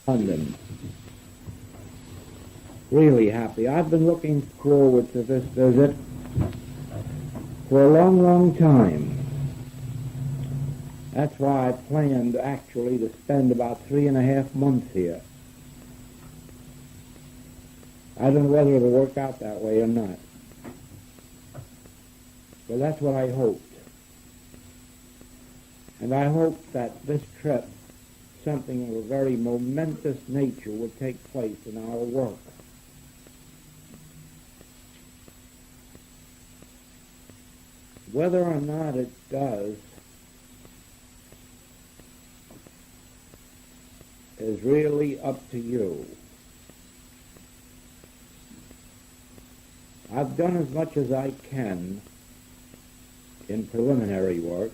London. Really happy. I've been looking forward to this visit for a long, long time. That's why I planned actually to spend about 3.5 months here. I don't know whether it'll work out that way or not. But that's what I hoped. And I hoped that this trip, something of a very momentous nature, would take place in our work. Whether or not it does is really up to you. I've done as much as I can in preliminary work.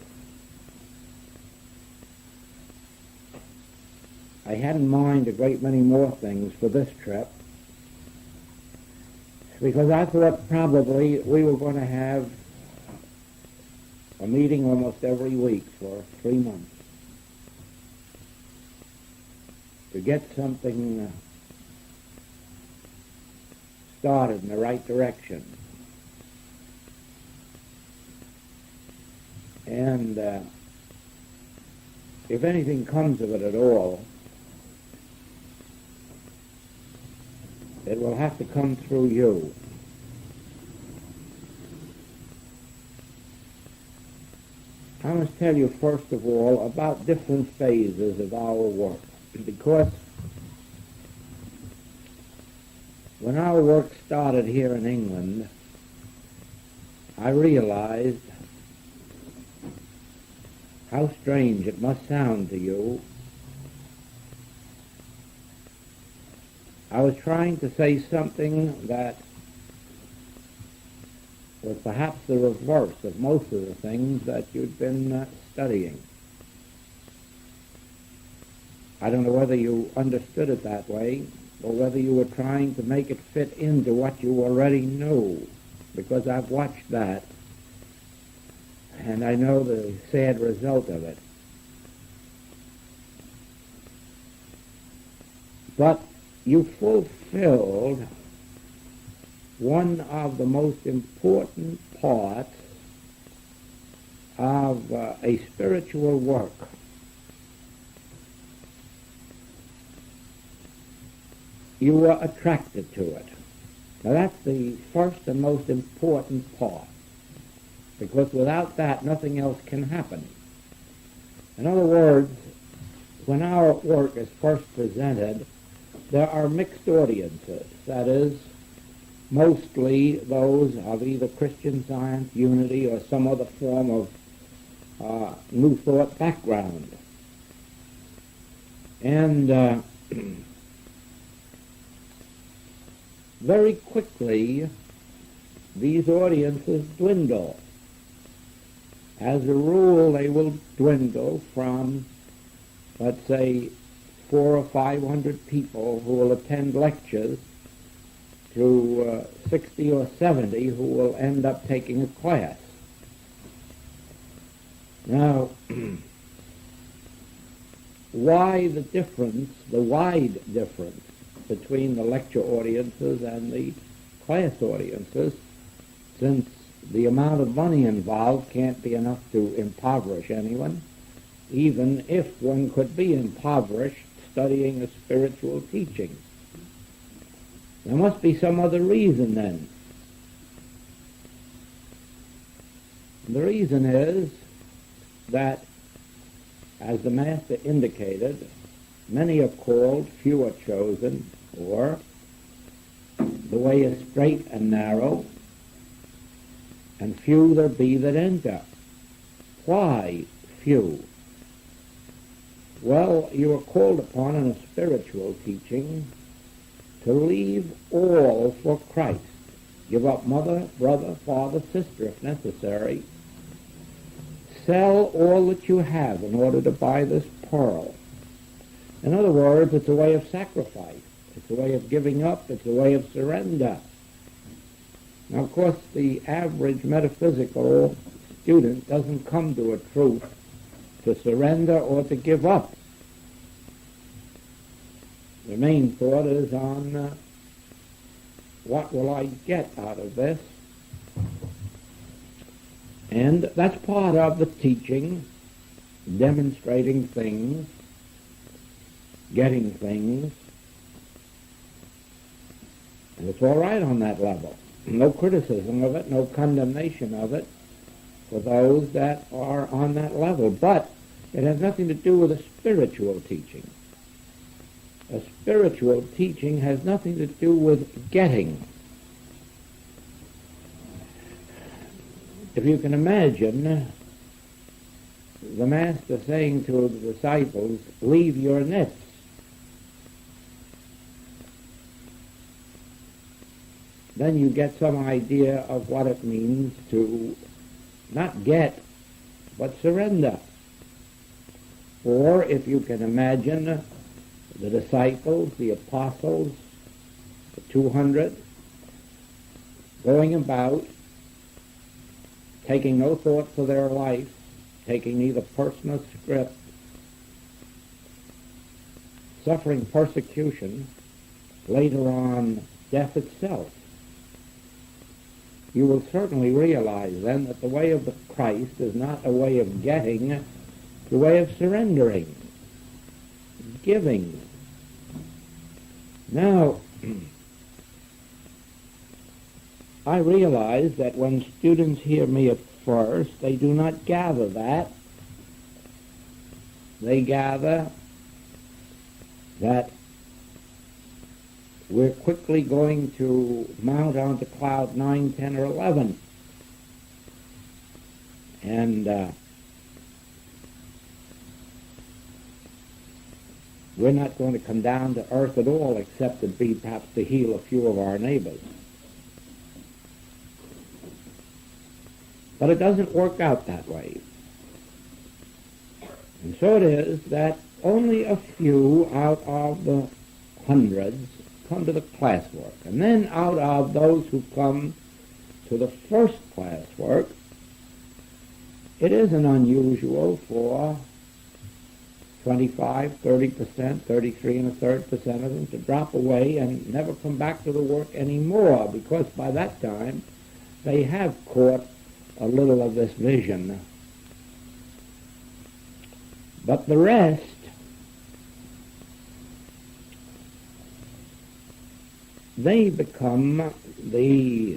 I had in mind a great many more things for this trip, because I thought probably we were going to have a meeting almost every week for 3 months to get something started in the right direction. And if anything comes of it at all, it will have to come through you. I must tell you, first of all, about different phases of our work, because when our work started here in England, I realized how strange it must sound to you. I was trying to say something that was perhaps the reverse of most of the things that you'd been studying. I don't know whether you understood it that way, or whether you were trying to make it fit into what you already knew, because I've watched that, and I know the sad result of it. But you fulfilled one of the most important parts of a spiritual work. You were attracted to it. Now that's the first and most important part, because without that nothing else can happen. In other words, when our work is first presented, there are mixed audiences. That is, mostly those of either Christian Science, Unity, or some other form of New Thought background. And very quickly, these audiences dwindle. As a rule, they will dwindle from, let's say, 400 or 500 people who will attend lectures to 60 or 70 who will end up taking a class. Now, why the difference, the wide difference between the lecture audiences and the class audiences, since the amount of money involved can't be enough to impoverish anyone, even if one could be impoverished studying a spiritual teaching. There must be some other reason then. The reason is that, as the Master indicated, many are called, few are chosen, or the way is straight and narrow, and few there be that enter. Why few? Well, you are called upon in a spiritual teaching to leave all for Christ. Give up mother, brother, father, sister, if necessary. Sell all that you have in order to buy this pearl. In other words, it's a way of sacrifice. It's a way of giving up. It's a way of surrender. Now, of course, the average metaphysical student doesn't come to a truth to surrender or to give up. The main thought is on what will I get out of this? And that's part of the teaching, demonstrating things, getting things. And it's all right on that level. No criticism of it, no condemnation of it for those that are on that level. But it has nothing to do with a spiritual teaching. A spiritual teaching has nothing to do with getting. If you can imagine the Master saying to the disciples, leave your nets. Then you get some idea of what it means to not get, but surrender. Or if you can imagine the disciples, the apostles, the 200, going about, taking no thought for their life, taking neither purse nor scrip, suffering persecution, later on death itself. You will certainly realize then that the way of the Christ is not a way of getting, it's a way of surrendering, giving. Now, I realize that when students hear me at first, they do not gather that. They gather that we're quickly going to mount onto cloud 9, 10, or 11. And we're not going to come down to earth at all, except to be perhaps to heal a few of our neighbors. But it doesn't work out that way. And so it is that only a few out of the hundreds come to the classwork. And then out of those who come to the first classwork, it isn't unusual for 25, 30%, 33 and a third percent of them to drop away and never come back to the work anymore, because by that time they have caught a little of this vision. But the rest, they become the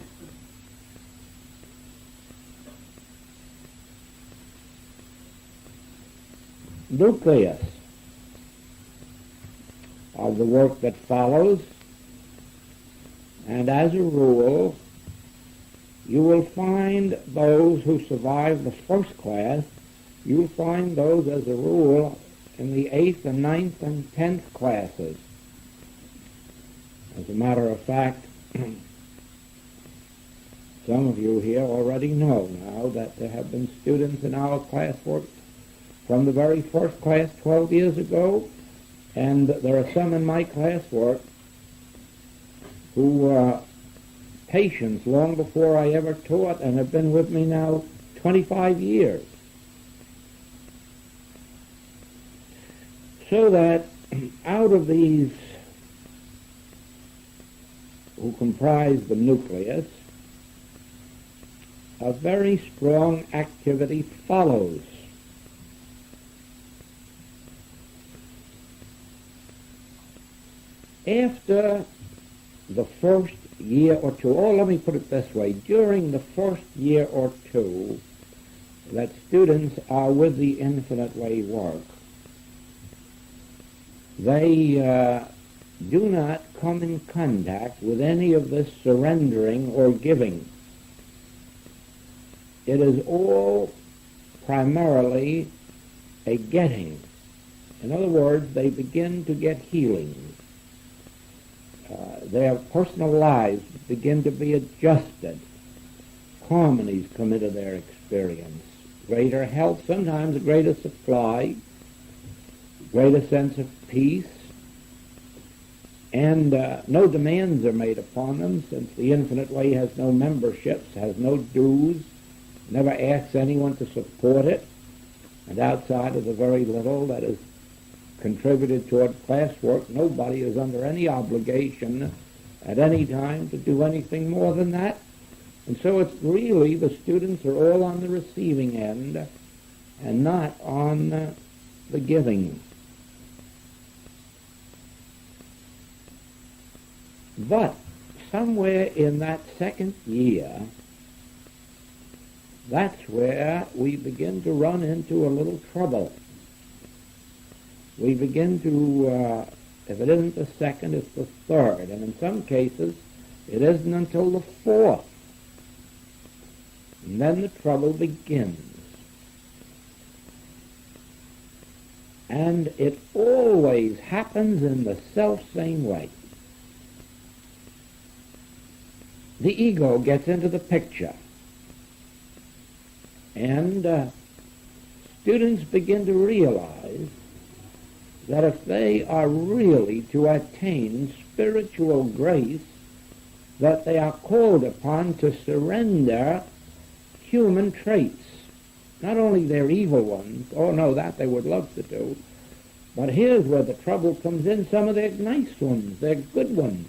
nucleus of the work that follows, and as a rule, you will find those who survive the first class, you'll find those as a rule in the 8th and 9th and 10th classes. As a matter of fact, some of you here already know now that there have been students in our classwork from the very first class 12 years ago, and there are some in my classwork who were patients long before I ever taught and have been with me now 25 years. So that out of these who comprise the nucleus, a very strong activity follows. After the first year or two, or let me put it this way, during the first year or two that students are with the Infinite Way work, they do not come in contact with any of this surrendering or giving. It is all primarily a getting. In other words, they begin to get healing. Their personal lives begin to be adjusted. Harmonies come into their experience. Greater health, sometimes a greater supply, greater sense of peace, and no demands are made upon them, since the Infinite Way has no memberships, has no dues, never asks anyone to support it, and outside of the very little that is contributed toward classwork. Nobody is under any obligation at any time to do anything more than that. And so it's really the students are all on the receiving end and not on the giving. But somewhere in that second year, that's where we begin to run into a little trouble. We begin to, if it isn't the second, it's the third. And in some cases, it isn't until the fourth. And then the trouble begins. And it always happens in the self-same way. The ego gets into the picture. And students begin to realize that if they are really to attain spiritual grace, that they are called upon to surrender human traits. Not only their evil ones, oh no, that they would love to do, but here's where the trouble comes in, some of their nice ones, their good ones.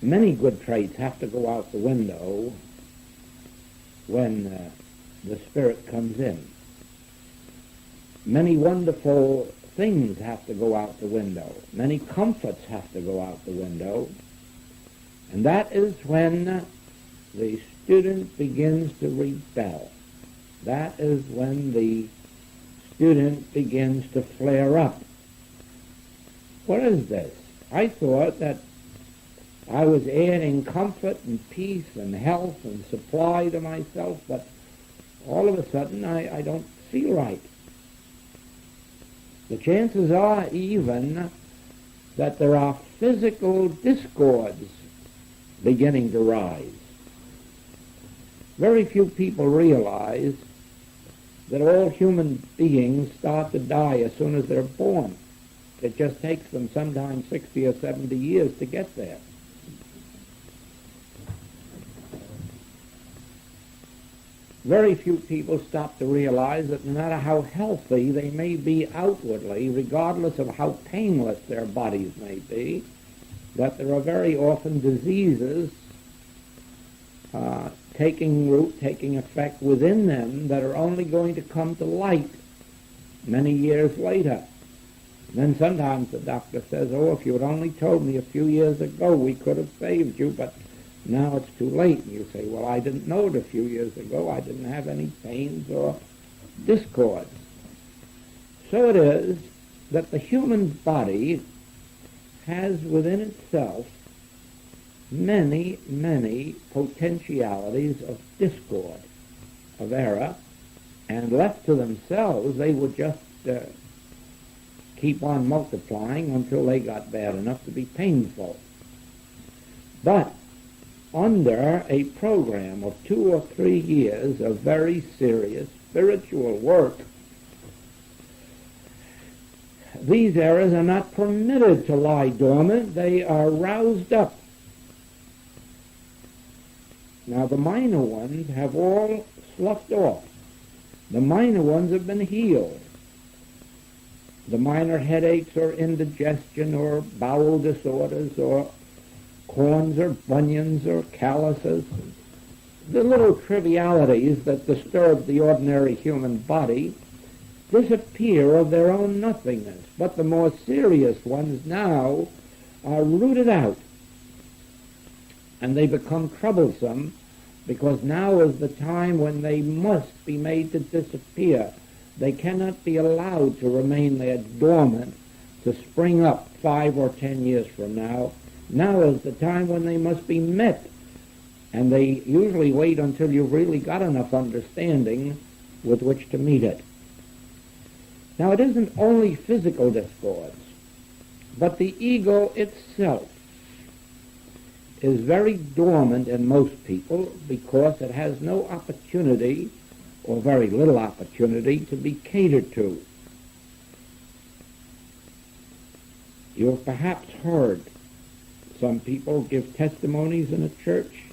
Many good traits have to go out the window when the Spirit comes in. Many wonderful things have to go out the window. Many comforts have to go out the window. And that is when the student begins to rebel. That is when the student begins to flare up. What is this? I thought that I was adding comfort and peace and health and supply to myself, but all of a sudden I don't feel right. The chances are even that there are physical discords beginning to rise. Very few people realize that all human beings start to die as soon as they're born. It just takes them sometimes 60 or 70 years to get there. Very few people stop to realize that no matter how healthy they may be outwardly, regardless of how painless their bodies may be, that there are very often diseases taking root, taking effect within them that are only going to come to light many years later. Then sometimes the doctor says, oh, if you had only told me a few years ago, we could have saved you, but now it's too late. And you say, well, I didn't know it a few years ago. I didn't have any pains or discords. So it is that the human body has within itself many, many potentialities of discord, of error, and left to themselves, they would just keep on multiplying until they got bad enough to be painful. But under a program of 2 or 3 years of very serious spiritual work, these errors are not permitted to lie dormant. They are roused up. Now, the minor ones have all sloughed off. The minor ones have been healed. The minor headaches or indigestion or bowel disorders or corns or bunions or calluses, the little trivialities that disturb the ordinary human body disappear of their own nothingness. But the more serious ones now are rooted out, and they become troublesome because now is the time when they must be made to disappear. They cannot be allowed to remain there dormant to spring up 5 or 10 years from now. Now is the time when they must be met, and they usually wait until you've really got enough understanding with which to meet it. Now, it isn't only physical discords, but the ego itself is very dormant in most people because it has no opportunity, or very little opportunity, to be catered to. You've perhaps heard some people give testimonies in a church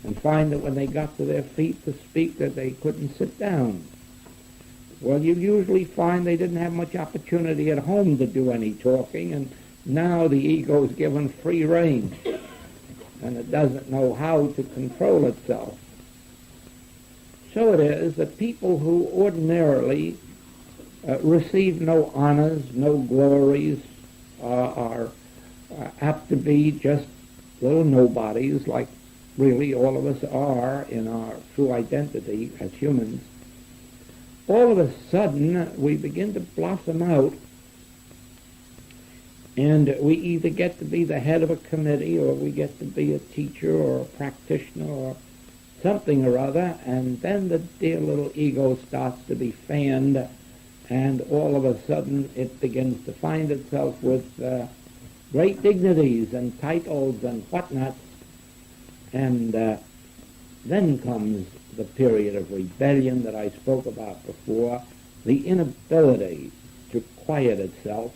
and find that when they got to their feet to speak that they couldn't sit down. Well, you usually find they didn't have much opportunity at home to do any talking, and now the ego is given free rein, and it doesn't know how to control itself. So it is that people who ordinarily receive no honors, no glories, are apt to be just little nobodies, like really all of us are in our true identity as humans. All of a sudden, we begin to blossom out, and we either get to be the head of a committee, or we get to be a teacher or a practitioner or something or other, and then the dear little ego starts to be fanned, and all of a sudden it begins to find itself with great dignities and titles and whatnots, and then comes the period of rebellion that I spoke about before, the inability to quiet itself,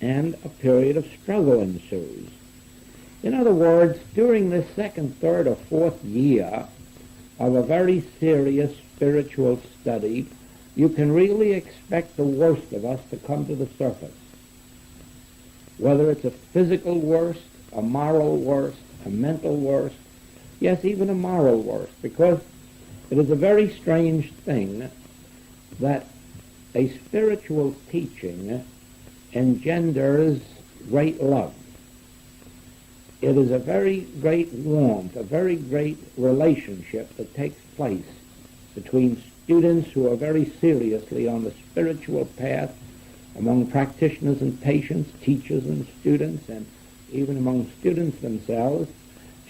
and a period of struggle ensues. In other words, during this second, third, or fourth year of a very serious spiritual study, you can really expect the worst of us to come to the surface. Whether it's a physical worst, a moral worst, a mental worst, yes, even a moral worst, because it is a very strange thing that a spiritual teaching engenders great love. It is a very great warmth, a very great relationship that takes place between students who are very seriously on the spiritual path, among practitioners and patients, teachers and students, and even among students themselves.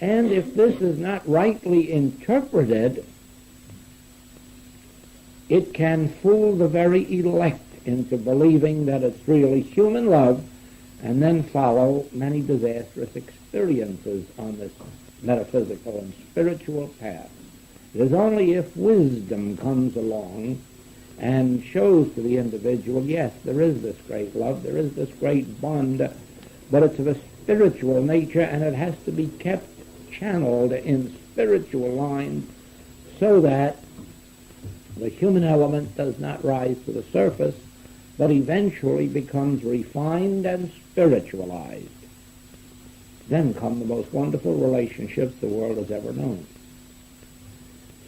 And if this is not rightly interpreted, it can fool the very elect into believing that it's really human love, and then follow many disastrous experiences on this metaphysical and spiritual path. It is only if wisdom comes along and shows to the individual, yes, there is this great love, there is this great bond, but it's of a spiritual nature, and it has to be kept channeled in spiritual lines so that the human element does not rise to the surface, but eventually becomes refined and spiritualized. Then come the most wonderful relationships the world has ever known.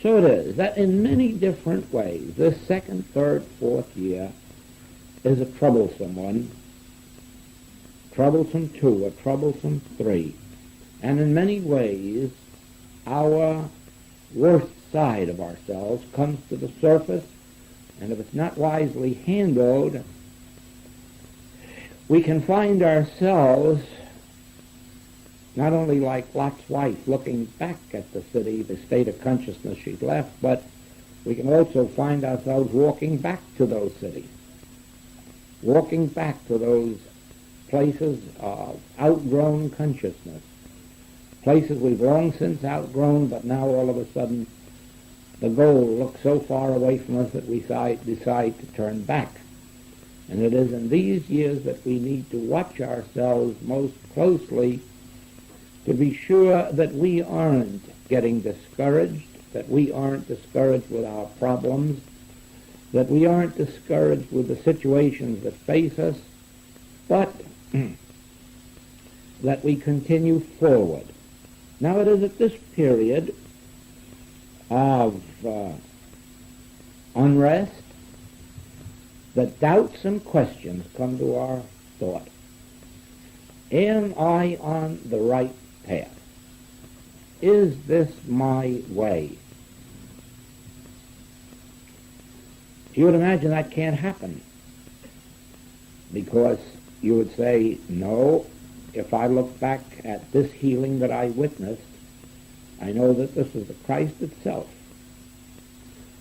So it is that in many different ways, this second, third, fourth year is a troublesome one, troublesome 2, a troublesome 3. And in many ways, our worst side of ourselves comes to the surface, and if it's not wisely handled, we can find ourselves not only like Lot's wife looking back at the city, the state of consciousness she'd left, but we can also find ourselves walking back to those cities, walking back to those places of outgrown consciousness, places we've long since outgrown, but now all of a sudden the goal looks so far away from us that we decide to turn back. And it is in these years that we need to watch ourselves most closely to be sure that we aren't getting discouraged, that we aren't discouraged with our problems, that we aren't discouraged with the situations that face us, but that we continue forward. Now it is at this period of unrest that doubts and questions come to our thought. Am I on the right path? Is this my way? You would imagine that can't happen, because you would say, no, if I look back at this healing that I witnessed, I know that this is the Christ itself.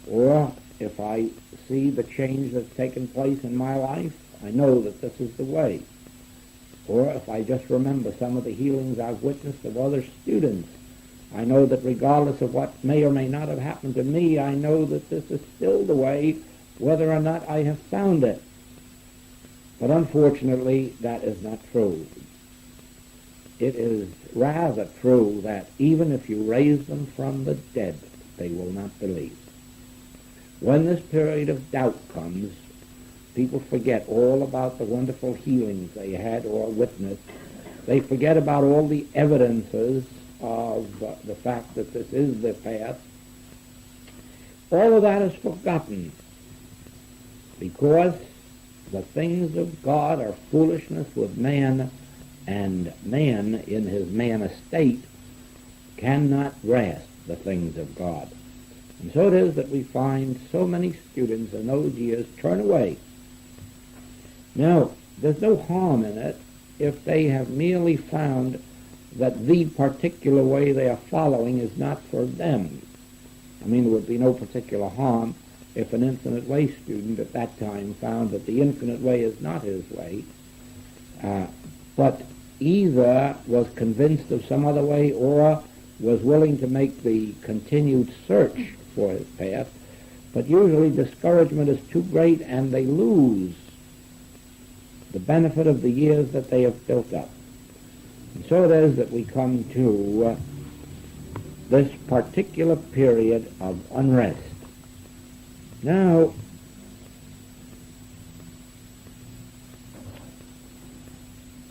Or if I see the change that's taken place in my life, I know that this is the way. Or if I just remember some of the healings I've witnessed of other students, I know that regardless of what may or may not have happened to me, I know that this is still the way, whether or not I have found it. But unfortunately, that is not true. it is rather true that even if you raise them from the dead, they will not believe. When this period of doubt comes, people forget all about the wonderful healings they had or witnessed. They forget about all the evidences of the fact that this is the path. All of that is forgotten because the things of God are foolishness with man, and man in his man estate cannot grasp the things of God. And so it is that we find so many students in those years turn away. Now, there's no harm in it if they have merely found that the particular way they are following is not for them. I mean, there would be no particular harm if an infinite way student at that time found that the infinite way is not his way, but either was convinced of some other way or was willing to make the continued search for his path. But usually discouragement is too great and they lose the benefit of the years that they have built up. And so it is that we come to this particular period of unrest. Now,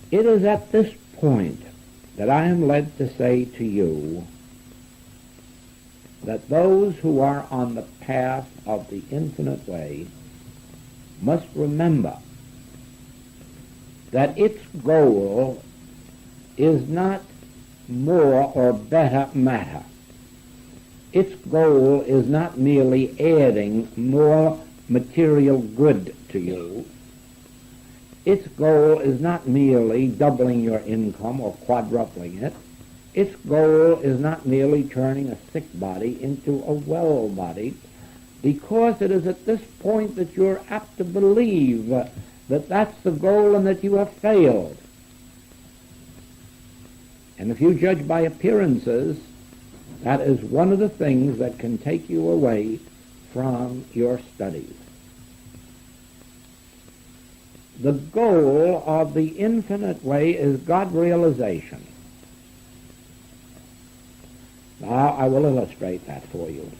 it is at this point that I am led to say to you that those who are on the path of the infinite way must remember that its goal is not more or better matter. Its goal is not merely adding more material good to you. Its goal is not merely doubling your income or quadrupling it. Its goal is not merely turning a sick body into a well body, because it is at this point that you're apt to believe that that's the goal and that you have failed. And if you judge by appearances, that is one of the things that can take you away from your studies. The goal of the infinite way is God realization. Now, I will illustrate that for you.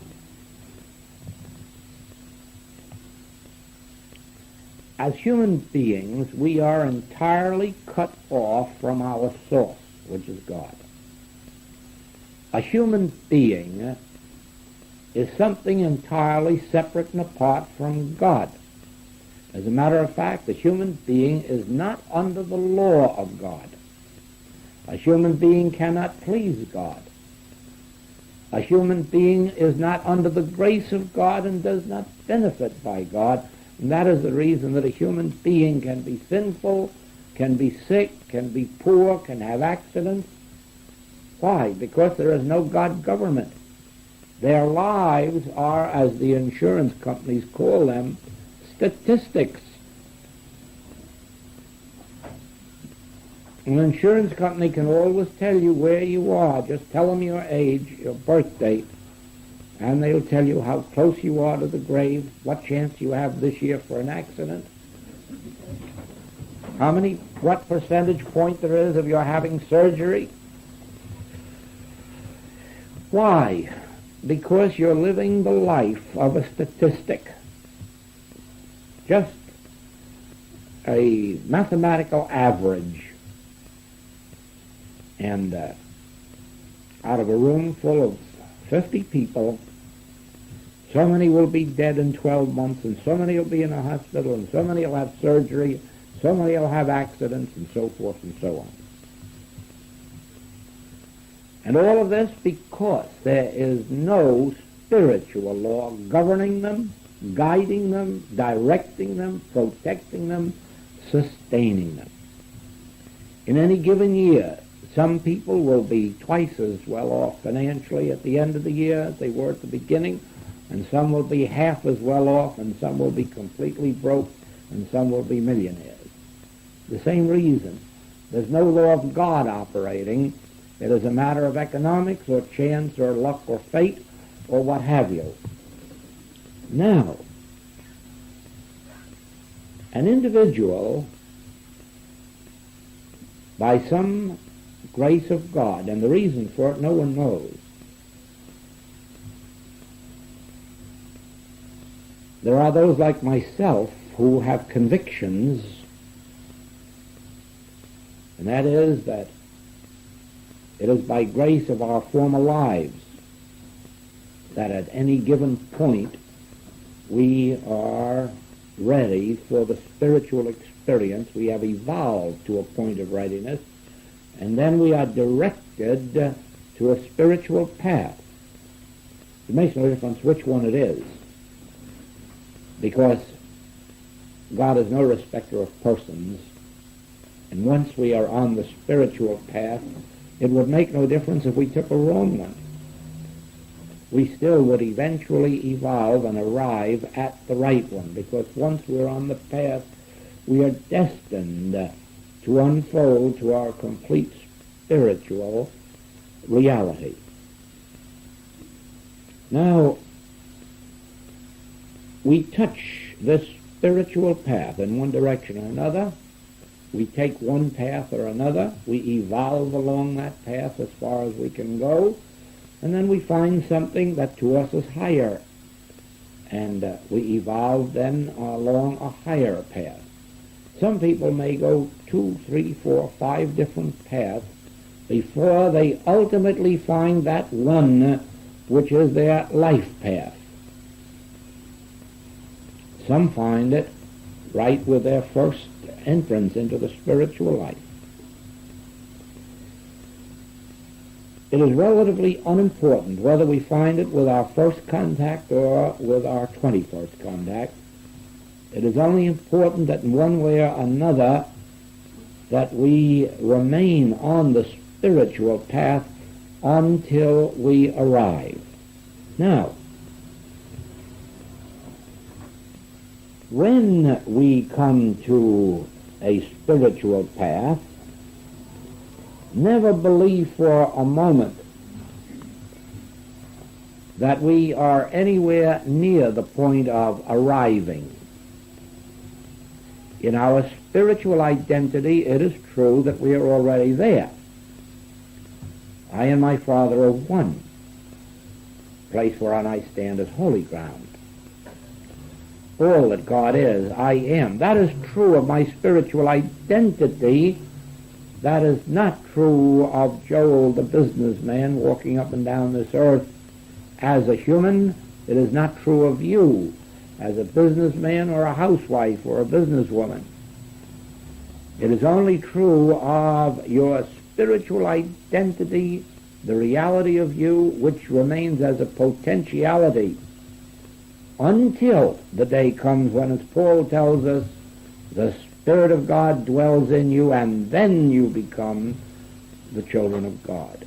As human beings, we are entirely cut off from our source, which is God. A human being is something entirely separate and apart from God. As a matter of fact, the human being is not under the law of God. A human being cannot please God. A human being is not under the grace of God and does not benefit by God. And that is the reason that a human being can be sinful, can be sick, can be poor, can have accidents. Why? Because there is no God government. Their lives are, as the insurance companies call them, statistics. An insurance company can always tell you where you are. Just tell them your age, your birth date, and they'll tell you how close you are to the grave, what chance you have this year for an accident, what percentage point there is of your having surgery. Why? Because you're living the life of a statistic. Just a mathematical average. And out of a room full of 50 people, so many will be dead in 12 months, and so many will be in a hospital, and so many will have surgery, so many will have accidents, and so forth and so on. And all of this because there is no spiritual law governing them, guiding them, directing them, protecting them, sustaining them. In any given year, some people will be twice as well off financially at the end of the year as they were at the beginning, and some will be half as well off, and some will be completely broke, and some will be millionaires. The same reason. There's no law of God operating. It is a matter of economics or chance or luck or fate or what have you. Now, an individual, by some grace of God, and the reason for it no one knows. There are those like myself who have convictions, and that is that it is by grace of our former lives that at any given point we are ready for the spiritual experience. We have evolved to a point of readiness, and then we are directed to a spiritual path. It makes no difference which one it is, because God is no respecter of persons, and once we are on the spiritual path, it would make no difference if we took a wrong one. We still would eventually evolve and arrive at the right one, because once we're on the path, we are destined to unfold to our complete spiritual reality. Now, we touch this spiritual path in one direction or another. We take one path or another. We evolve along that path as far as we can go. And then we find something that to us is higher. And we evolve then along a higher path. Some people may go 2, 3, 4, 5 different paths before they ultimately find that one which is their life path. Some find it right with their first entrance into the spiritual life. It is relatively unimportant whether we find it with our first contact or with our 21st contact. It is only important that in one way or another that we remain on the spiritual path until we arrive. Now, when we come to a spiritual path, never believe for a moment that we are anywhere near the point of arriving. In our spiritual identity, it is true that we are already there. I and my Father are one. The place whereon I stand is holy ground. All that God is, I am. That is true of my spiritual identity. That is not true of Joel the businessman walking up and down this earth as a human. It is not true of you as a businessman or a housewife or a businesswoman. It is only true of your spiritual identity, the reality of you, which remains as a potentiality until the day comes when, as Paul tells us, the Spirit of God dwells in you, and then you become the children of God.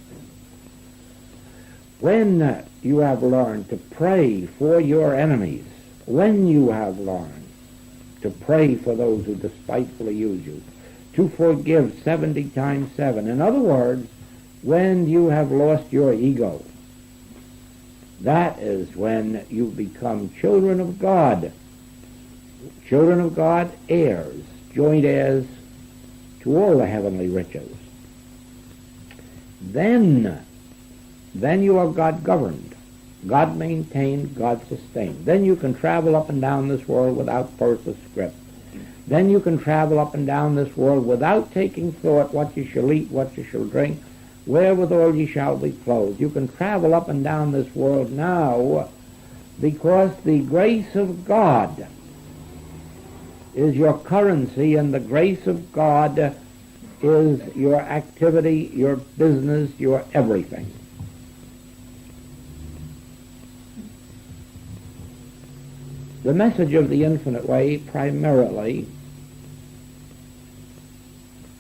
When you have learned to pray for your enemies, when you have learned to pray for those who despitefully use you, to forgive 70 times 7, in other words, when you have lost your ego, that is when you become children of God. Children of God, heirs, joint heirs to all the heavenly riches. Then you are God-governed, God-maintained, God-sustained. Then you can travel up and down this world without purse or scrip. Then you can travel up and down this world without taking thought what you shall eat, what you shall drink, wherewithal ye shall be clothed. You can travel up and down this world now because the grace of God is your currency, and the grace of God is your activity, your business, your everything. The message of the Infinite Way primarily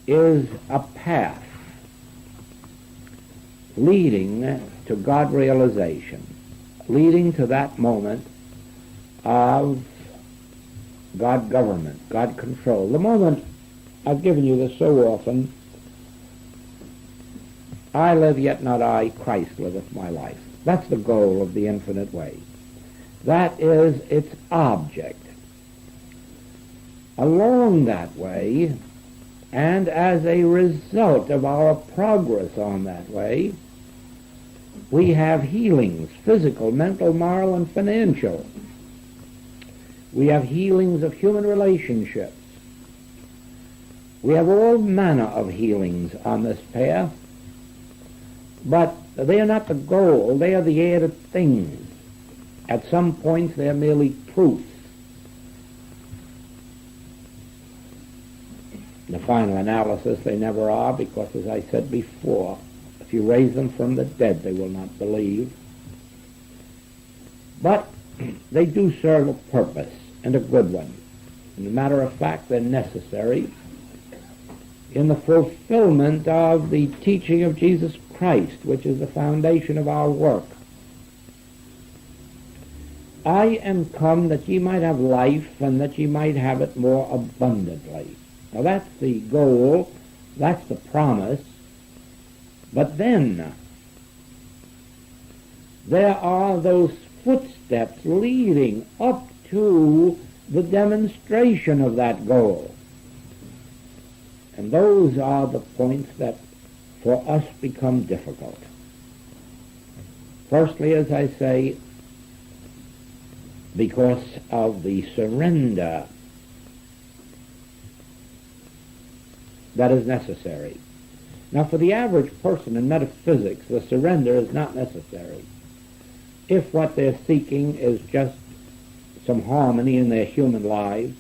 is a path leading to God realization, leading to that moment of God government, God control. The moment, I've given you this so often, I live yet not I, Christ liveth my life. That's the goal of the Infinite Way. That is its object. Along that way, And as a result of our progress on that way, we have healings, physical, mental, moral, and financial. We have healings of human relationships. We have all manner of healings on this path, but they are not the goal, they are the added things. At some points they are merely proofs. In the final analysis they never are, because as I said before, if you raise them from the dead they will not believe. But they do serve a purpose, and a good one. As a matter of fact, they're necessary in the fulfillment of the teaching of Jesus Christ, which is the foundation of our work. I am come that ye might have life, and that ye might have it more abundantly. Now that's the goal, that's the promise. But then there are those footsteps leading up to the demonstration of that goal. And those are the points that for us become difficult. Firstly, as I say, because of the surrender that is necessary. Now, for the average person in metaphysics, the surrender is not necessary. If what they're seeking is just some harmony in their human lives,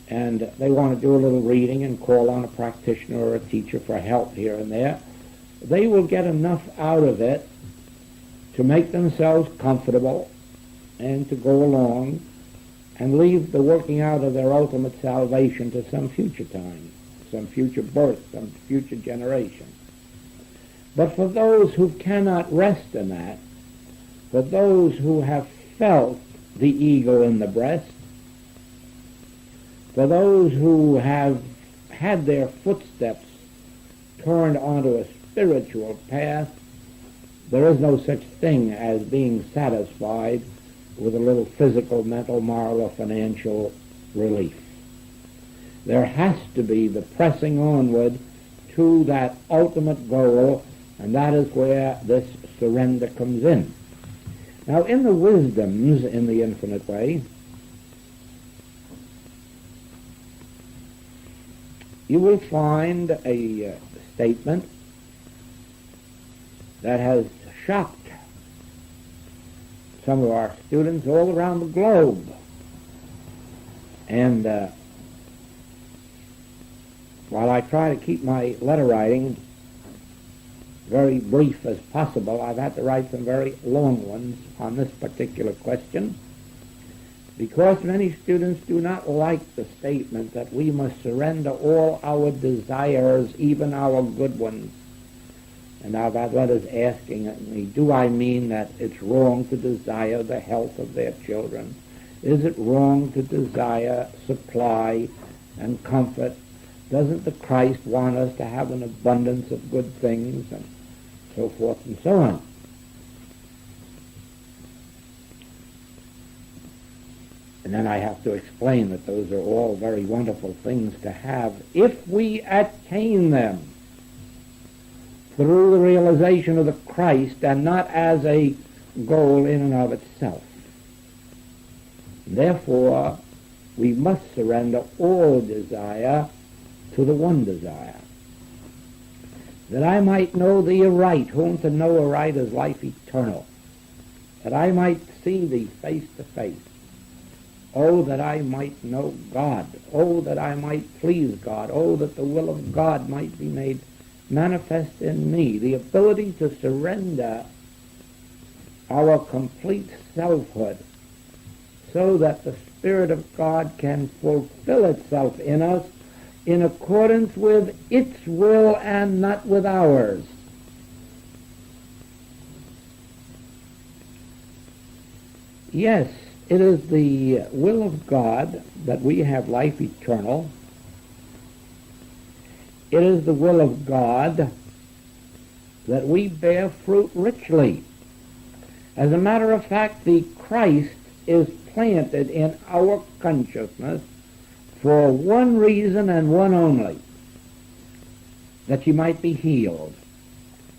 and they want to do a little reading and call on a practitioner or a teacher for help here and there, they will get enough out of it to make themselves comfortable and to go along and leave the working out of their ultimate salvation to some future time, some future birth, some future generation. But for those who cannot rest in that, for those who have felt the ego in the breast, for those who have had their footsteps turned onto a spiritual path, there is no such thing as being satisfied with a little physical, mental, moral, or financial relief. There has to be the pressing onward to that ultimate goal, and that is where this surrender comes in. Now, in the wisdoms in the infinite way, you will find a statement that has shocked some of our students all around the globe. And while I try to keep my letter writing very brief as possible, I've had to write some very long ones on this particular question, because many students do not like the statement that we must surrender all our desires, even our good ones. And I've had letters asking me, do I mean that it's wrong to desire the health of their children? Is it wrong to desire supply and comfort? Doesn't the Christ want us to have an abundance of good things, and so forth and so on? And then I have to explain that those are all very wonderful things to have if we attain them through the realization of the Christ and not as a goal in and of itself. Therefore, we must surrender all desire to the one desire, that I might know thee aright, whom to know aright is life eternal, that I might see thee face to face. Oh, that I might know God. Oh, that I might please God. Oh, that the will of God might be made manifest in me. The ability to surrender our complete selfhood so that the Spirit of God can fulfill itself in us in accordance with its will and not with ours. Yes, it is the will of God that we have life eternal. It is the will of God that we bear fruit richly. As a matter of fact, the Christ is planted in our consciousness for one reason and one only, that ye might be healed,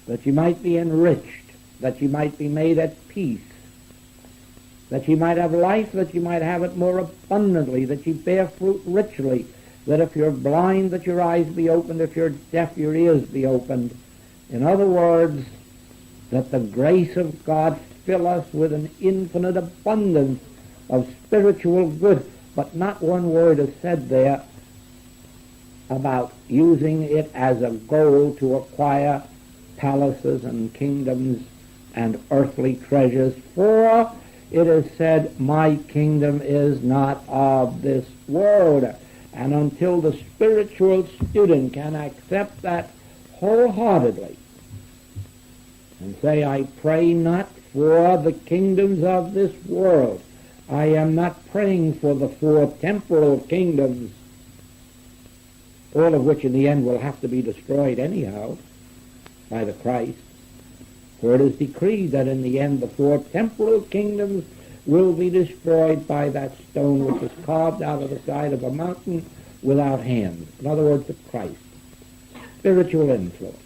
that ye might be enriched, that ye might be made at peace, that ye might have life, that ye might have it more abundantly, that ye bear fruit richly, that if you're blind, that your eyes be opened, if you're deaf, your ears be opened. In other words, that the grace of God fill us with an infinite abundance of spiritual good. But not one word is said there about using it as a goal to acquire palaces and kingdoms and earthly treasures. For it is said, my kingdom is not of this world. And until the spiritual student can accept that wholeheartedly and say, I pray not for the kingdoms of this world. I am not praying for the 4 temporal kingdoms, all of which in the end will have to be destroyed anyhow by the Christ. For it is decreed that in the end the 4 temporal kingdoms will be destroyed by that stone which is carved out of the side of a mountain without hands. In other words, the Christ. Spiritual influence.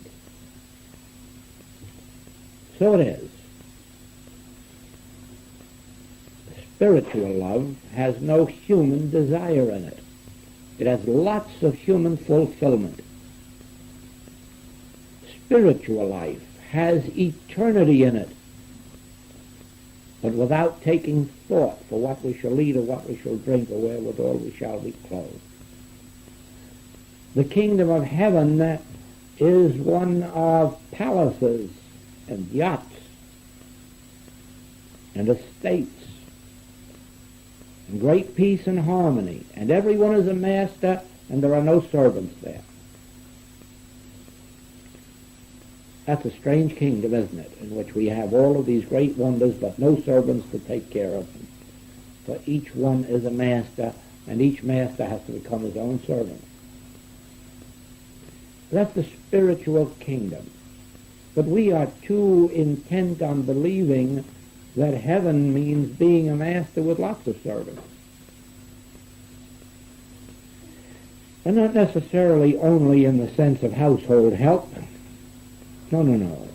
So it is. Spiritual love has no human desire in it. It has lots of human fulfillment. Spiritual life has eternity in it, but without taking thought for what we shall eat or what we shall drink or wherewithal we shall be clothed. The kingdom of heaven is one of palaces and yachts and estates and great peace and harmony, and everyone is a master and there are no servants there. That's a strange kingdom, isn't it, in which we have all of these great wonders but no servants to take care of them. For each one is a master, and each master has to become his own servant. That's the spiritual kingdom. But we are too intent on believing that heaven means being a master with lots of servants. And not necessarily only in the sense of household help. No.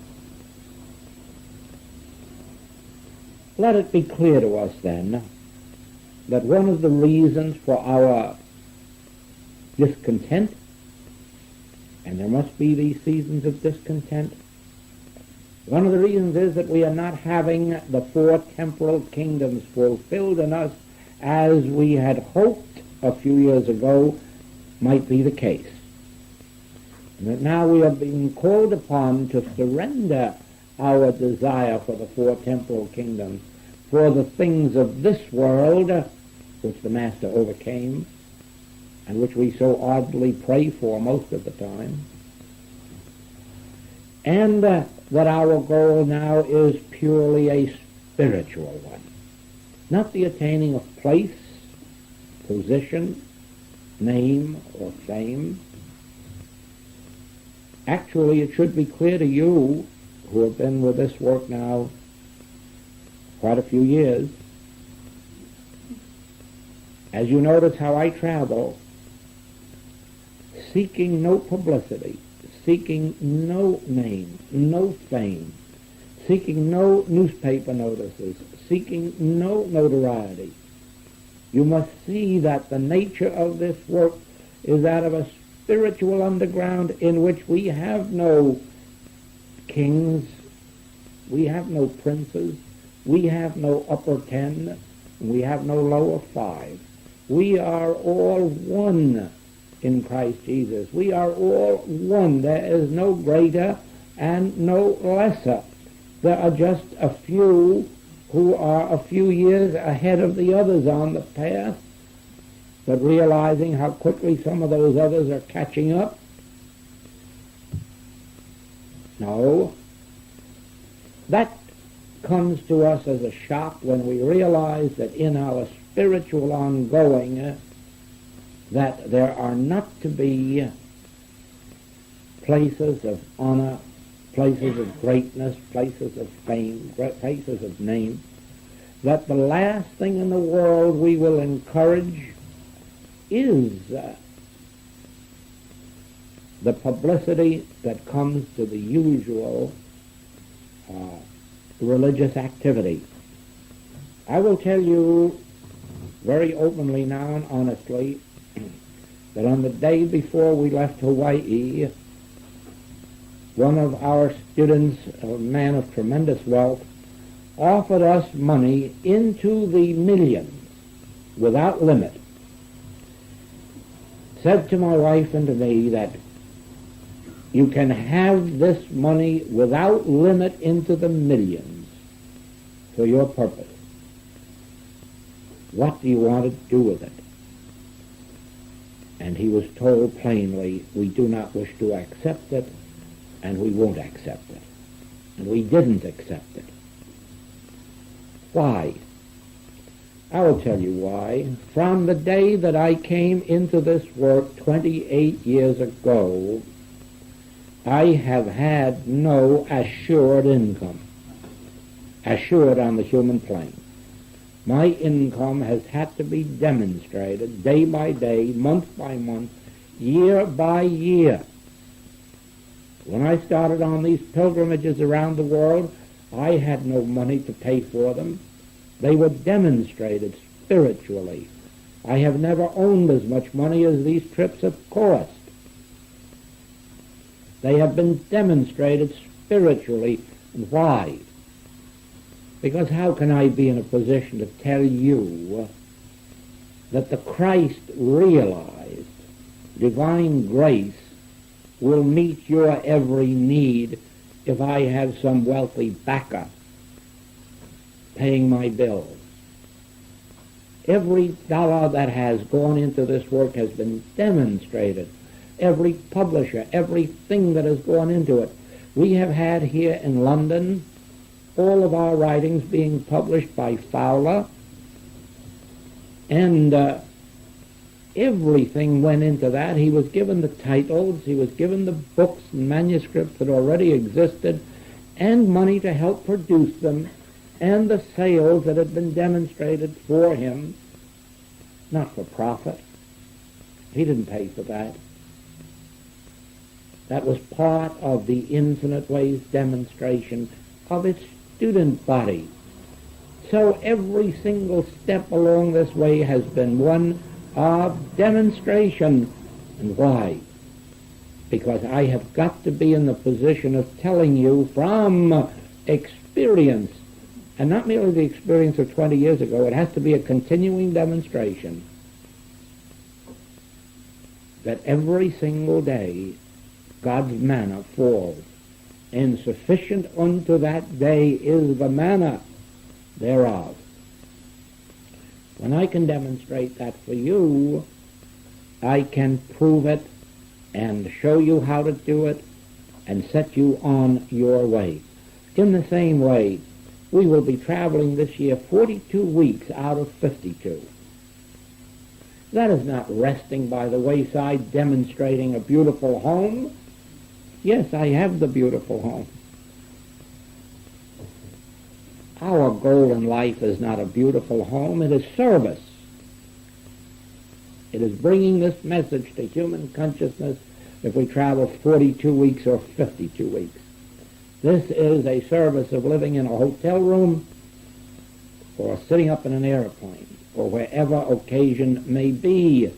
Let it be clear to us then that one of the reasons for our discontent, and there must be these seasons of discontent, one of the reasons is that we are not having the 4 temporal kingdoms fulfilled in us as we had hoped a few years ago might be the case. And that now we are being called upon to surrender our desire for the 4 temporal kingdoms for the things of this world, which the Master overcame, and which we so ardently pray for most of the time. And that our goal now is purely a spiritual one. Not the attaining of place, position, name, or fame. Actually, it should be clear to you, who have been with this work now quite a few years, as you notice how I travel, seeking no publicity, seeking no name, no fame, seeking no newspaper notices, seeking no notoriety. You must see that the nature of this work is that of a spiritual underground in which we have no kings, we have no princes, we have no upper 10, we have no lower 5. We are all one in Christ Jesus. We are all one. There is no greater and no lesser. There are just a few who are a few years ahead of the others on the path, but realizing how quickly some of those others are catching up. No. That comes to us as a shock when we realize that in our spiritual ongoing that there are not to be places of honor, places of greatness, places of fame, places of name, that the last thing in the world we will encourage is the publicity that comes to the usual religious activity. I will tell you very openly now and honestly that on the day before we left Hawaii, one of our students, a man of tremendous wealth, offered us money into the millions without limit. Said to my wife and to me that you can have this money without limit into the millions for your purpose. What do you want to do with it? And he was told plainly, we do not wish to accept it, and we won't accept it. And we didn't accept it. Why? I will tell you why. From the day that I came into this work 28 years ago, I have had no assured income, assured on the human plane. My income has had to be demonstrated day by day, month by month, year by year. When I started on these pilgrimages around the world, I had no money to pay for them. They were demonstrated spiritually. I have never owned as much money as these trips have cost. They have been demonstrated spiritually. And why? Because how can I be in a position to tell you that the Christ realized divine grace will meet your every need if I have some wealthy backer paying my bills? Every dollar that has gone into this work has been demonstrated. Every publisher, everything that has gone into it. We have had here in London all of our writings being published by Fowler, and everything went into that. He was given the titles, he was given the books and manuscripts that already existed, and money to help produce them, and the sales that had been demonstrated for him, not for profit. He didn't pay for that. That was part of the Infinite Ways demonstration of its student body. So every single step along this way has been one of demonstration. And why? Because I have got to be in the position of telling you from experience, and not merely the experience of 20 years ago, it has to be a continuing demonstration that every single day God's manna falls, and sufficient unto that day is the manna thereof. When I can demonstrate that for you, I can prove it and show you how to do it and set you on your way. In the same way, we will be traveling this year 42 weeks out of 52. That is not resting by the wayside demonstrating a beautiful home. Yes, I have the beautiful home. Our goal in life is not a beautiful home, it is service. It is bringing this message to human consciousness if we travel 42 weeks or 52 weeks. This is a service of living in a hotel room or sitting up in an airplane or wherever occasion may be.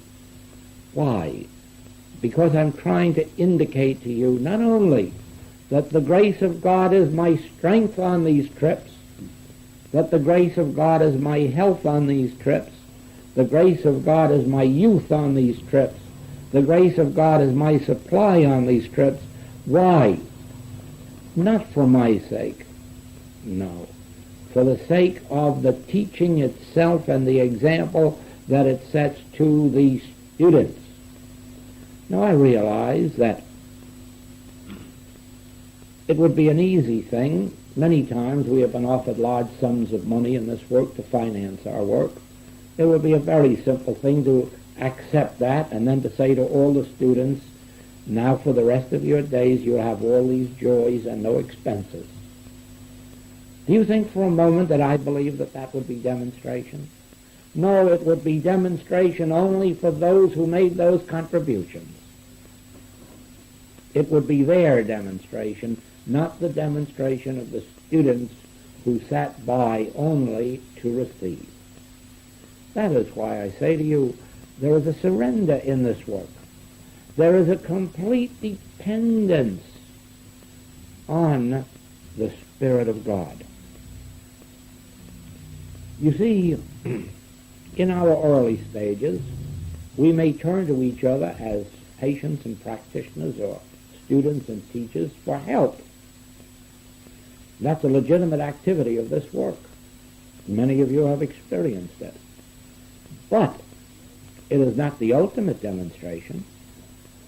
Why? Because I'm trying to indicate to you not only that the grace of God is my strength on these trips, that the grace of God is my health on these trips, the grace of God is my youth on these trips, the grace of God is my supply on these trips. Why? Not for my sake, no. For the sake of the teaching itself and the example that it sets to the students. Now I realize that it would be an easy thing. Many times we have been offered large sums of money in this work to finance our work. It would be a very simple thing to accept that and then to say to all the students, now for the rest of your days you'll have all these joys and no expenses. Do you think for a moment that I believe that that would be demonstration? No, it would be demonstration only for those who made those contributions. It would be their demonstration, not the demonstration of the students who sat by only to receive. That is why I say to you, there is a surrender in this work. There is a complete dependence on the Spirit of God. You see, in our early stages, we may turn to each other as patients and practitioners or students and teachers for help. That's a legitimate activity of this work. Many of you have experienced it. But it is not the ultimate demonstration.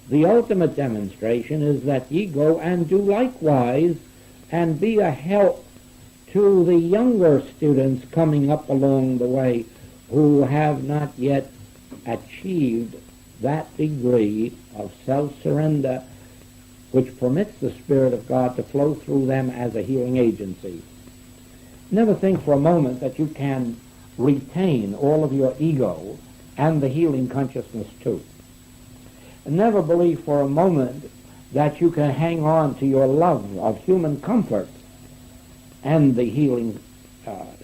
The ultimate demonstration is that ye go and do likewise and be a help to the younger students coming up along the way who have not yet achieved that degree of self-surrender which permits the Spirit of God to flow through them as a healing agency. Never think for a moment that you can retain all of your ego and the healing consciousness too. And never believe for a moment that you can hang on to your love of human comfort and the healing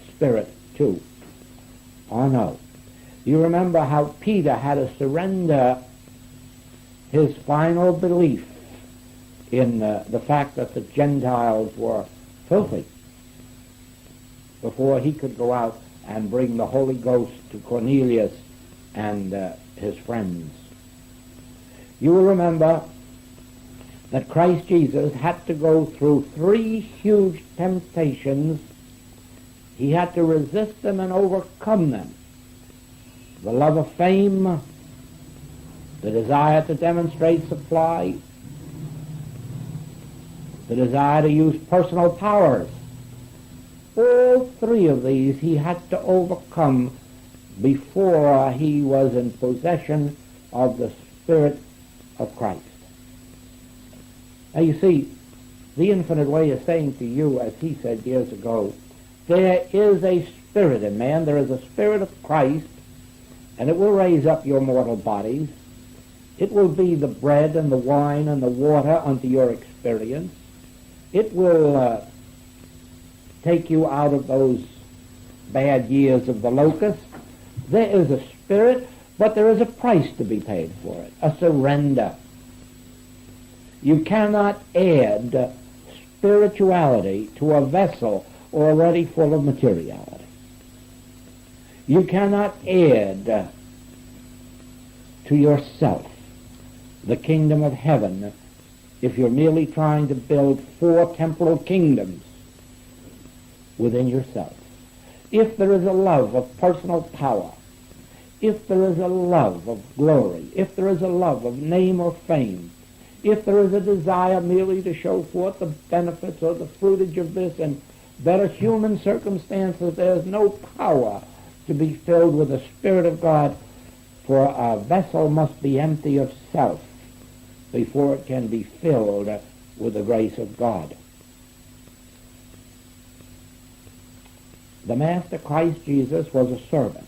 spirit too. Oh no. You remember how Peter had to surrender his final belief in the fact that the Gentiles were filthy before he could go out and bring the Holy Ghost to Cornelius and his friends. You will remember that Christ Jesus had to go through 3 huge temptations. He had to resist them and overcome them. The love of fame, the desire to demonstrate supply, the desire to use personal powers. All 3 of these he had to overcome before he was in possession of the Spirit of Christ. Now you see, the infinite way is saying to you, as he said years ago, there is a spirit in man, there is a Spirit of Christ, and it will raise up your mortal bodies. It will be the bread and the wine and the water unto your experience. It will take you out of those bad years of the locust. There is a spirit, but there is a price to be paid for it, a surrender. You cannot add spirituality to a vessel already full of materiality. You cannot add to yourself the kingdom of heaven if you're merely trying to build 4 temporal kingdoms within yourself. If there is a love of personal power, if there is a love of glory, if there is a love of name or fame, if there is a desire merely to show forth the benefits or the fruitage of this in better human circumstances, there is no power to be filled with the Spirit of God, for a vessel must be empty of self before it can be filled with the grace of God. The Master Christ Jesus was a servant.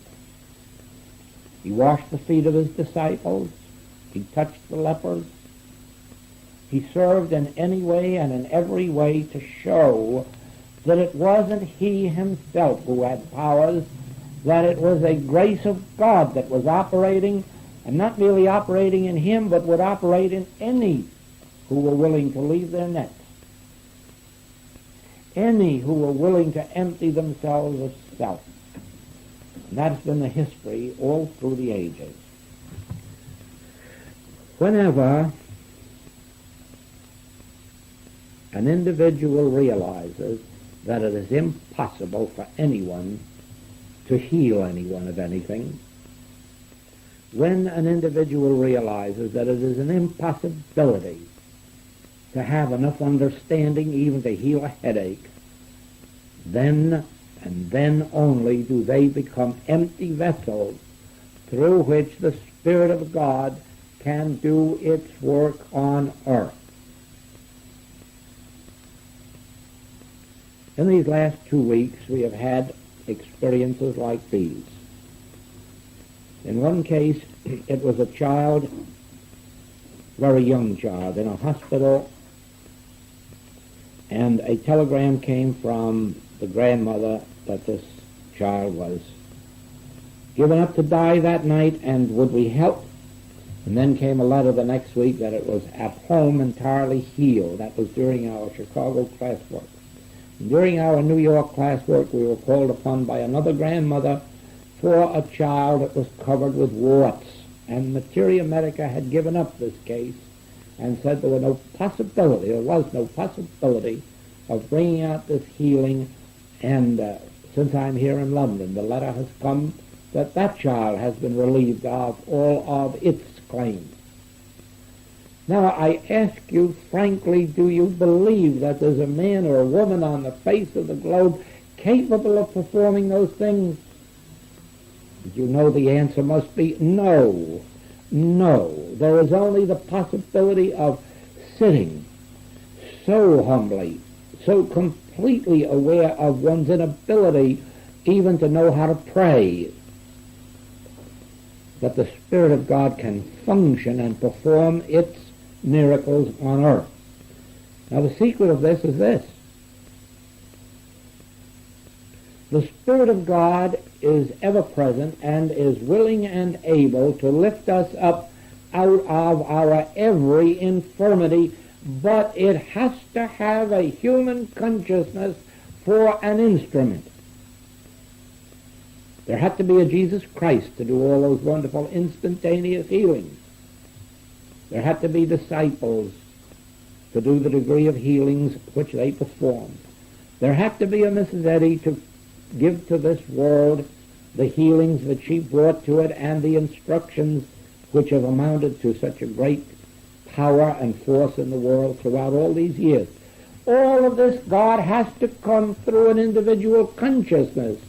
He washed the feet of his disciples. He touched the lepers. He served in any way and in every way to show that it wasn't he himself who had powers, that it was a grace of God that was operating, and not merely operating in him, but would operate in any who were willing to leave their nets, any who were willing to empty themselves of self. And that's been the history all through the ages. Whenever an individual realizes that it is impossible for anyone to heal anyone of anything, when an individual realizes that it is an impossibility to have enough understanding even to heal a headache, then and then only do they become empty vessels through which the Spirit of God can do its work on earth. In these last 2 weeks, we have had experiences like these. In one case, it was a child very young child in a hospital, and a telegram came from the grandmother that this child was given up to die that night, and would we help? And then came a letter the next week that it was at home, entirely healed. That was during our Chicago classwork. And during our New York classwork, we were called upon by another grandmother for a child that was covered with warts. And Materia Medica had given up this case and said there was no possibility of bringing out this healing. And since I'm here in London, the letter has come that that child has been relieved of all of its claims. Now, I ask you frankly, do you believe that there's a man or a woman on the face of the globe capable of performing those things? You know the answer must be no. No. There is only the possibility of sitting so humbly, so completely aware of one's inability even to know how to pray, that the Spirit of God can function and perform its miracles on earth. Now, the secret of this is this. The Spirit of God is ever present and is willing and able to lift us up out of our every infirmity, but it has to have a human consciousness for an instrument. There had to be a Jesus Christ to do all those wonderful instantaneous healings. There had to be disciples to do the degree of healings which they performed. There had to be a Mrs. Eddy to give to this world the healings that she brought to it and the instructions which have amounted to such a great power and force in the world throughout all these years. All of this, God has to come through an individual consciousness.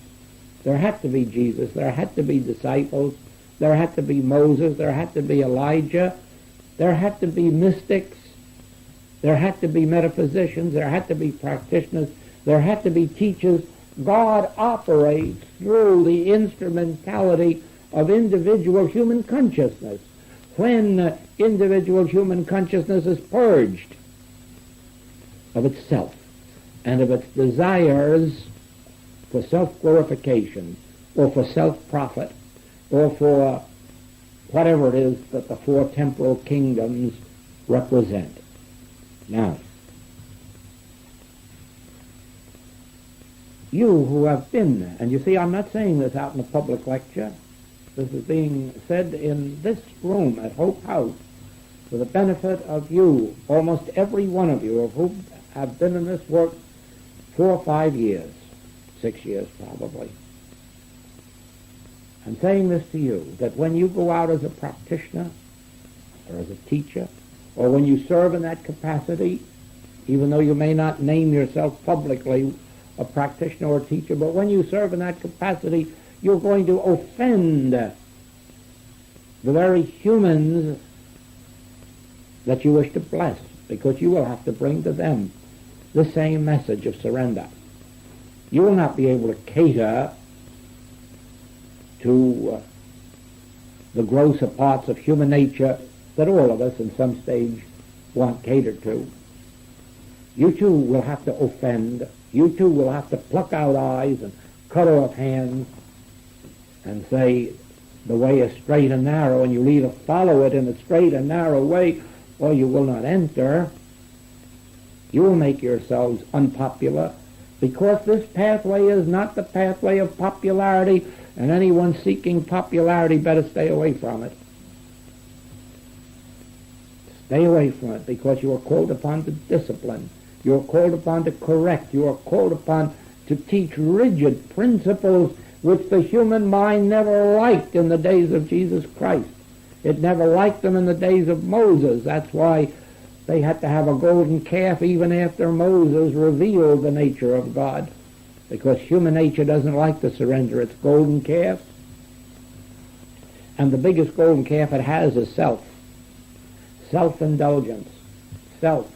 There had to be Jesus, there had to be disciples, there had to be Moses, there had to be Elijah, there had to be mystics, there had to be metaphysicians, there had to be practitioners, there had to be teachers. God operates through the instrumentality of individual human consciousness. When individual human consciousness is purged of itself and of its desires for self-glorification or for self-profit or for whatever it is that the four temporal kingdoms represent. Now, you who have been, and you see, I'm not saying this out in a public lecture. This is being said in this room at Hope House for the benefit of you, almost every one of you, of whom have been in this work 4 or 5 years, 6 years probably. I'm saying this to you, that when you go out as a practitioner or as a teacher, or when you serve in that capacity, even though you may not name yourself publicly a practitioner or teacher, but when you serve in that capacity, you're going to offend the very humans that you wish to bless, because you will have to bring to them the same message of surrender. You will not be able to cater to the grosser parts of human nature that all of us in some stage want catered to. You too will have to offend. You too will have to pluck out eyes and cut off hands and say the way is straight and narrow, and you'll either follow it in a straight and narrow way or you will not enter. You will make yourselves unpopular, because this pathway is not the pathway of popularity, and anyone seeking popularity better stay away from it. Stay away from it, because you are called upon to discipline. You are called upon to correct. You are called upon to teach rigid principles which the human mind never liked in the days of Jesus Christ. It never liked them in the days of Moses. That's why they had to have a golden calf even after Moses revealed the nature of God, because human nature doesn't like to surrender its golden calf. And the biggest golden calf it has is self. Self-indulgence. Self.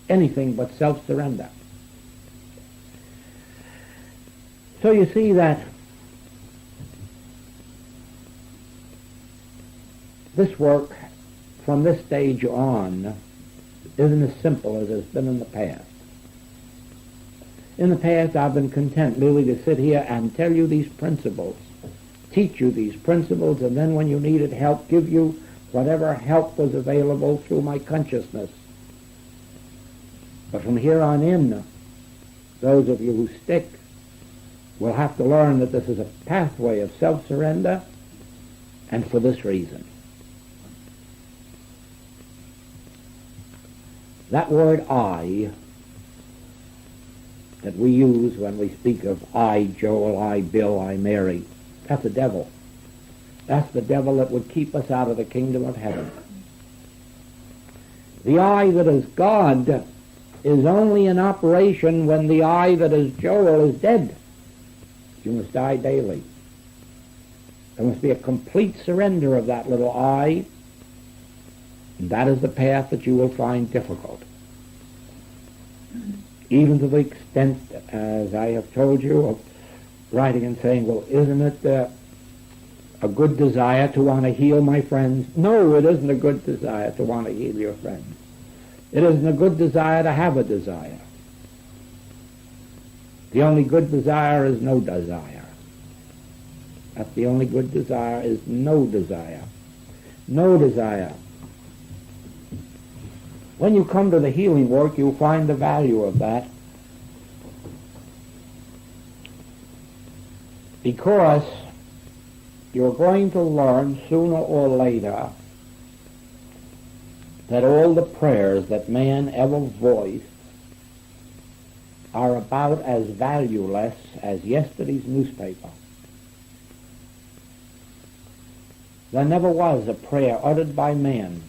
Anything but self-surrender. So you see that This work, from this stage on, isn't as simple as it's been in the past. In the past, I've been content merely to sit here and tell you these principles, teach you these principles, and then when you needed help, give you whatever help was available through my consciousness. But from here on in, those of you who stick will have to learn that this is a pathway of self-surrender, and for this reason. That word I that we use when we speak of I, Joel, I, Bill, I, Mary, that's the devil. That's the devil that would keep us out of the kingdom of heaven. The I that is God is only in operation when the I that is Joel is dead. You must die daily. There must be a complete surrender of that little I, and that is the path that you will find difficult. Even to the extent, as I have told you, of writing and saying, well, isn't it a good desire to want to heal my friends? No, it isn't a good desire to want to heal your friends. It isn't a good desire to have a desire. The only good desire is no desire. That's the only good desire is no desire. No desire. When you come to the healing work, you'll find the value of that. Because you're going to learn sooner or later that all the prayers that man ever voiced are about as valueless as yesterday's newspaper. There never was a prayer uttered by man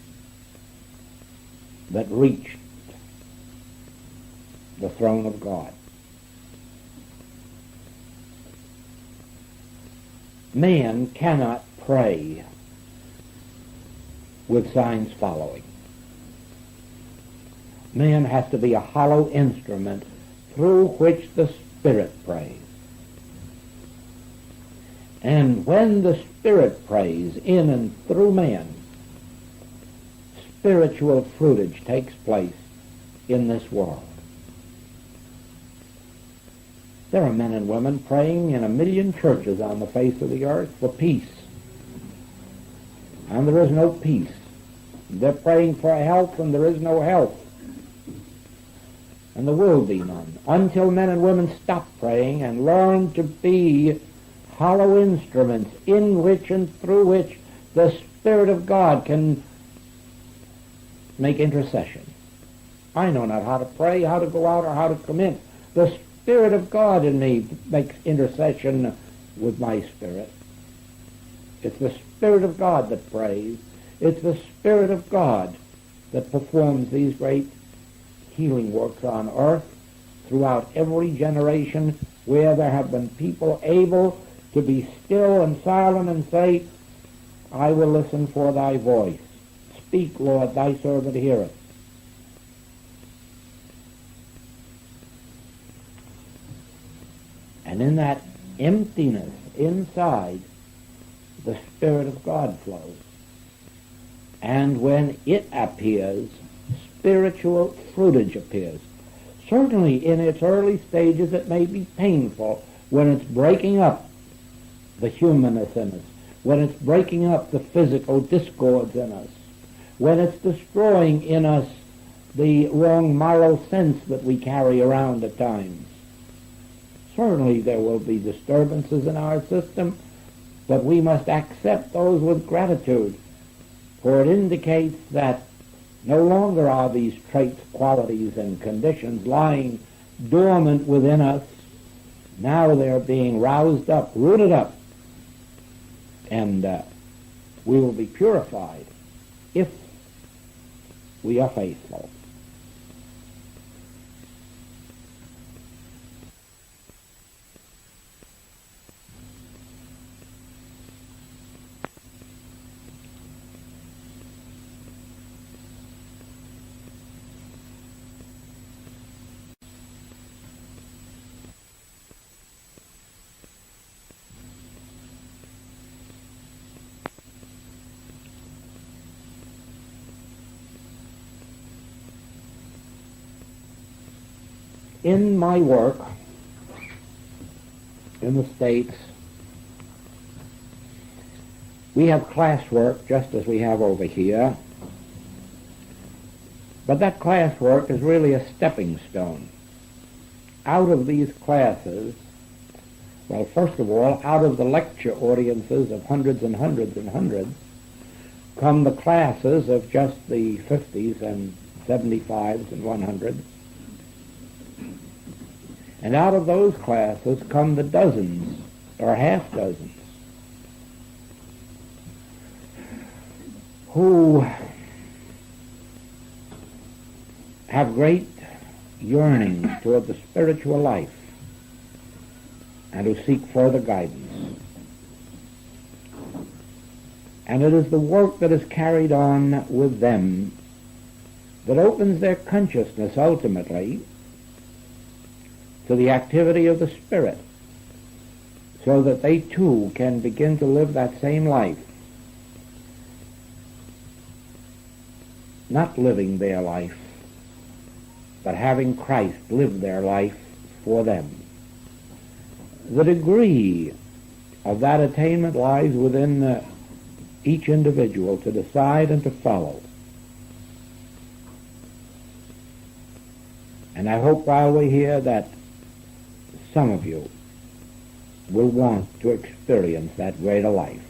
that reached the throne of God. Man cannot pray with signs following. Man has to be a hollow instrument through which the Spirit prays. And when the Spirit prays in and through man, spiritual fruitage takes place in this world. There are men and women praying in 1,000,000 churches on the face of the earth for peace. And there is no peace. They're praying for health and there is no health. And there will be none until men and women stop praying and learn to be hollow instruments in which and through which the Spirit of God can make intercession. I know not how to pray, how to go out, or how to come in. The Spirit of God in me makes intercession with my spirit. It's the Spirit of God that prays. It's the Spirit of God that performs these great healing works on earth throughout every generation where there have been people able to be still and silent and say, I will listen for thy voice. Speak, Lord, thy servant heareth. And in that emptiness inside, the Spirit of God flows. And when it appears, spiritual fruitage appears. Certainly in its early stages it may be painful when it's breaking up the humanness in us, when it's breaking up the physical discords in us, when it's destroying in us the wrong moral sense that we carry around at times. Certainly there will be disturbances in our system, but we must accept those with gratitude, for it indicates that no longer are these traits, qualities, and conditions lying dormant within us. Now they're being roused up, rooted up, and we will be purified if we are faithful. In my work in the States, we have classwork just as we have over here, but that classwork is really a stepping stone. Out of these classes, well, first of all, out of the lecture audiences of hundreds and hundreds and hundreds, come the classes of just the 50s and 75s and 100s. And out of those classes come the dozens or half dozens who have great yearnings toward the spiritual life and who seek further guidance. And it is the work that is carried on with them that opens their consciousness ultimately to the activity of the Spirit, so that they too can begin to live that same life, not living their life, but having Christ live their life for them. The degree of that attainment lies within each individual to decide and to follow. And I hope while we're here that some of you will want to experience that greater life.